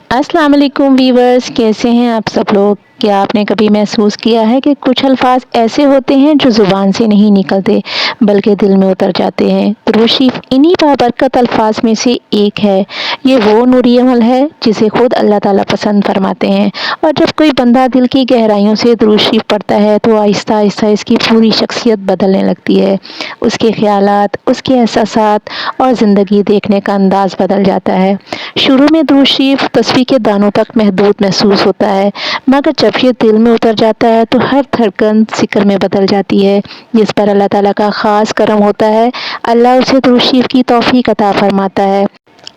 अस्सलाम वालेकुम वीवर्स, कैसे हैं आप सब लोग। क्या आपने कभी महसूस किया है कि कुछ अल्फाज ऐसे होते हैं जो ज़ुबान से नहीं निकलते बल्कि दिल में उतर जाते हैं। दुरूद शरीफ इन्हीं बाबरकत अल्फाज में से एक है। ये वो नूरी अमल है जिसे खुद अल्लाह ताला पसंद फरमाते हैं। और जब कोई बंदा दिल की गहराइयों से दुरूद शरीफ पढ़ता है तो आहिस्ता आहिस्ता इसकी पूरी शख्सियत बदलने लगती है। उसके ख्यालात, उसके एहसासात और ज़िंदगी देखने का अंदाज़ बदल जाता है। शुरू में दुरूद शरीफ तस्बीह के दानों तक महदूद महसूस होता है, मगर जब ये दिल में उतर जाता है तो हर धड़कन ज़िक्र में बदल जाती है। जिस पर अल्लाह ताला का ख़ास करम होता है, अल्लाह उसे दुरूद शरीफ की तौफ़ीक अता फरमाता है।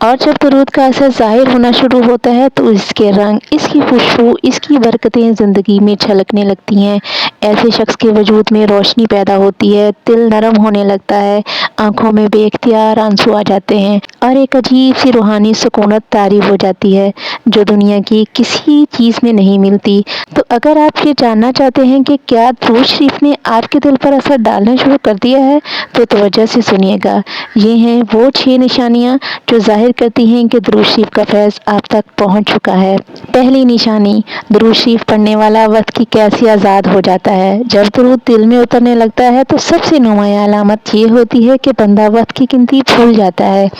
और जब दुरूद का असर ज़ाहिर होना शुरू होता है तो इसके रंग, इसकी खुशबू, इसकी बरकतें ज़िंदगी में झलकने लगती हैं। ऐसे शख्स के वजूद में रोशनी पैदा होती है, दिल नरम होने लगता है, आंखों में बेख्तियार आंसू आ जाते हैं और एक अजीब सी रूहानी सुकूनत तारी हो जाती है जो दुनिया की किसी चीज़ में नहीं मिलती। तो अगर आप ये जानना चाहते हैं कि क्या दुरूद शरीफ ने आपके दिल पर असर डालना शुरू कर दिया है तो तवज्जो से सुनिएगा। ये हैं वो 6 निशानियाँ जो ज़ाहिर करती हैं कि दुरूद शरीफ का फैज़ आप तक पहुँच चुका है। पहली निशानी, दुरूद शरीफ पढ़ने वाला वक्त की कैसे आज़ाद हो जाता है। जब दुरूद दिल में उतरने लगता है तो सबसे नुमायाँ अलामत ये होती है कि बंदा वक्त की गिनती भूल जाता है।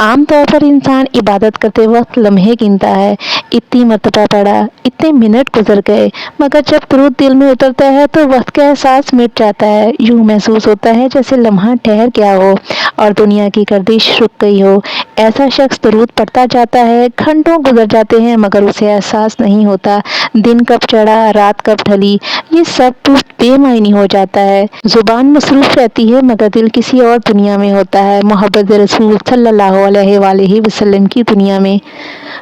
आम तौर पर इंसान इबादत करते वक्त लम्हे गिनता है, इतनी मरतबा पढ़ा, इतने मिनट गुजर गए, मगर जब दुरूद दिल में उतरता है तो वक्त का एहसास मिट जाता है। यूँ महसूस होता है जैसे लम्हा ठहर गया हो और दुनिया की गर्दिश रुक गई हो। ऐसा शख्स दुरूद पढ़ता जाता है, घंटों गुजर जाते हैं मगर उसे एहसास नहीं होता दिन कब चढ़ा, रात कब ढली। ये सब बेमायनी हो जाता है। ज़ुबान मसरूफ़ रहती है मगर दिल किसी और दुनिया में होता है, मोहब्बत रसूल सल्लल्लाहु अलैहि वसल्लम की दुनिया में।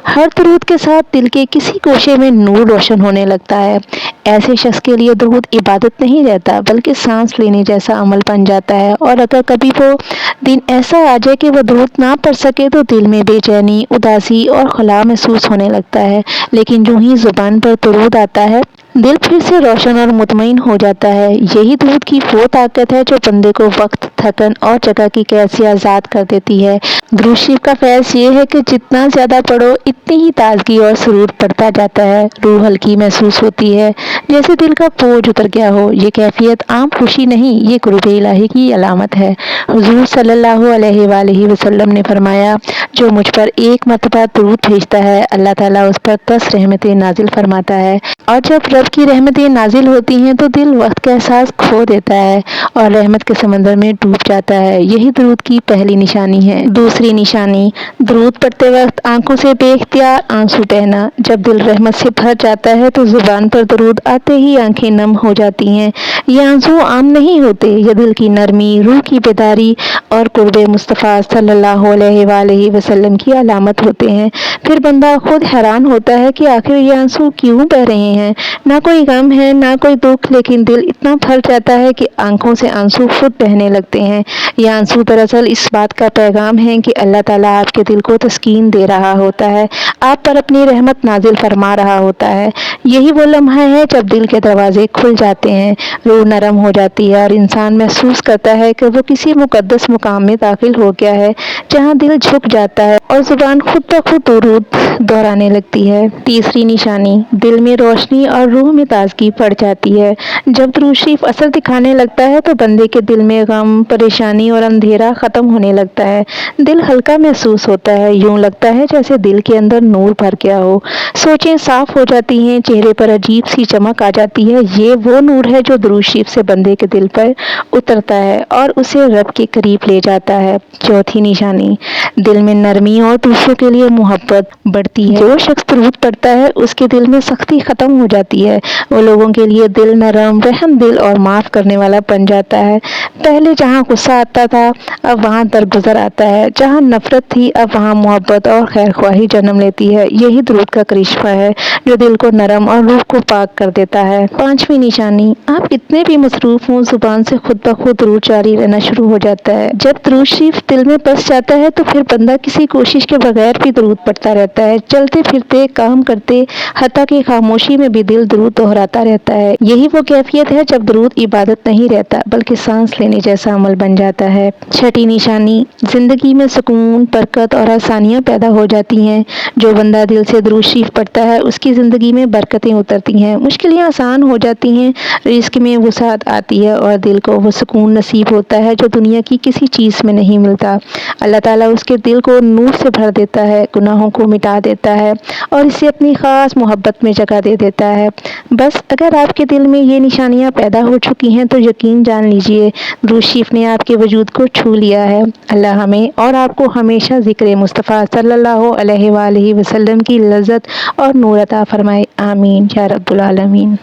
हर दुरूद के साथ दिल के किसी गोशे में नूर रोशन होने लगता है। ऐसे शख्स के लिए दुरूद इबादत नहीं रहता बल्कि सांस लेने जैसा अमल बन जाता है। और अगर कभी वो दिन ऐसा आ जाए कि वो दुरूद ना पढ़ सके तो दिल में बेचैनी, उदासी और खला महसूस होने लगता है। लेकिन यूं ही ज़ुबान पर दुरूद आता है, दिल फिर से रोशन और मुतमईन हो जाता है। यही दुरूद की वो ताकत है जो बंदे को वक्त, थकन और जगह की कैद से आज़ाद कर देती है। दुरूद शरीफ का फैज़ ये है कि जितना ज़्यादा पढ़ो इतनी ही ताजगी और सुरूर बढ़ता जाता है। रूह हल्की महसूस होती है, जैसे दिल का बोझ उतर गया हो। ये कैफियत आम खुशी नहीं, ये कुर्बे इलाही की अलामत है। हुज़ूर सल्लल्लाहु अलैहि वसल्लम ने फरमाया, जो मुझ पर एक मरतबा दुरूद भेजता है अल्लाह ताला उस पर 10 रहमतें नाजिल फरमाता है। और जब रब की रहमतें नाजिल होती हैं तो दिल वक्त का एहसास खो देता है और रहमत के समंदर में डूब जाता है। यही दुरूद की पहली निशानी है। दूसरी निशानी, दुरूद पढ़ते वक्त आंखों से बेख्तियार आंसू बहना। जब दिल रहमत से भर जाता है तो जुबान पर दुरूद आते ही आंखें नम हो जाती हैं। ये आंसू आम नहीं होते, ये दिल की नरमी, रूह की बेदारी और कुर्बे मुस्तफ़ा सल्लल्लाहु अलैहि वसल्लम की अलामत होते हैं। फिर बंदा खुद हैरान होता है कि आखिर ये आंसू क्यों बह रहे हैं। ना कोई गम है, ना कोई दुख, लेकिन दिल इतना भर जाता है कि आंखों से आंसू खुद बहने लगते हैं। ये आंसू दरअसल इस बात का पैगाम है कि अल्लाह ताला आपके दिल को तस्कीन दे रहा होता है, आप पर अपनी रहमत नाजिल फरमा रहा होता है। यही वो लम्हा है जब दिल के दरवाजे खुल जाते हैं, रूह नरम हो जाती है और इंसान महसूस करता है कि वो किसी मुकद्दस मुकाम में दाखिल हो गया है जहाँ दिल झुक जाता है और जुबान खुद ब खुद दुरूद दोहराने लगती है। तीसरी निशानी, दिल में रोशनी और रूह में ताजगी बढ़ जाती है। जब दुरूद शरीफ असर दिखाने लगता है तो बंदे के दिल में गम, परेशानी और अंधेरा खत्म होने लगता है। दिल हल्का महसूस होता है, यूं लगता है जैसे दिल के अंदर नूर भर गया हो। सोचें साफ हो जाती हैं, चेहरे पर अजीब सी चमक आ जाती है। ये वो नूर है जो दुरूद शरीफ से बंदे के दिल पर उतरता है और उसे रब के करीब ले जाता है। चौथी निशानी, दिल में नरमी और दूसरों के लिए मोहब्बत बढ़ती है। जो शख्स दुरूद पढ़ता है उसके दिल में सख्ती खत्म हो जाती है। वो लोगों के लिए दिल नरम, रहम दिल और माफ़ करने वाला बन जाता है। पहले जहाँ गुस्सा आता था अब वहाँ दरगुजर आता है, जहाँ नफरत थी अब वहाँ मोहब्बत और खैर ख्वाही जन्म लेती है। यही दुरूद का करिश्मा है जो दिल को नरम और रूह को पाक कर देता है। पांचवी निशानी, आप कितने भी मसरूफ हों, जुबान से खुद ब खुद दुरूद जारी रहना शुरू हो जाता है। जब दुरूद शरीफ दिल में बस जाता है तो फिर बंदा किसी कोशिश के बगैर भी दुरूद पढ़ता रहता है। चलते फिरते, काम करते, हत्ता की खामोशी में भी दिल दुरूद दोहराता रहता है। यही वो कैफियत है जब दुरूद इबादत नहीं रहता बल्कि सांस لینے جیسا عمل بن جاتا ہے۔ چھٹی نشانی، زندگی میں سکون، برکت اور آسانیاں پیدا ہو جاتی ہیں۔ جو بندہ دل سے درود شریف پڑھتا ہے اس کی زندگی میں برکتیں اترتی ہیں، مشکلیں آسان ہو جاتی ہیں، رزق میں وسعت آتی ہے اور دل کو وہ سکون نصیب ہوتا ہے جو دنیا کی کسی چیز میں نہیں ملتا۔ اللہ تعالیٰ اس کے دل کو نور سے بھر دیتا ہے، گناہوں کو مٹا دیتا ہے اور اسے اپنی خاص محبت میں جگہ دے دیتا ہے۔ بس اگر آپ کے دل میں یہ نشانیاں پیدا ہو چکی ہیں تو یقین جان لیجئے درود شریف نے آپ کے وجود کو چھو لیا ہے۔ اللہ ہمیں اور آپ کو ہمیشہ ذکر مصطفیٰ صلی اللہ علیہ وآلہ وسلم کی لذت اور نور عطا فرمائے، آمین یا رب العالمین۔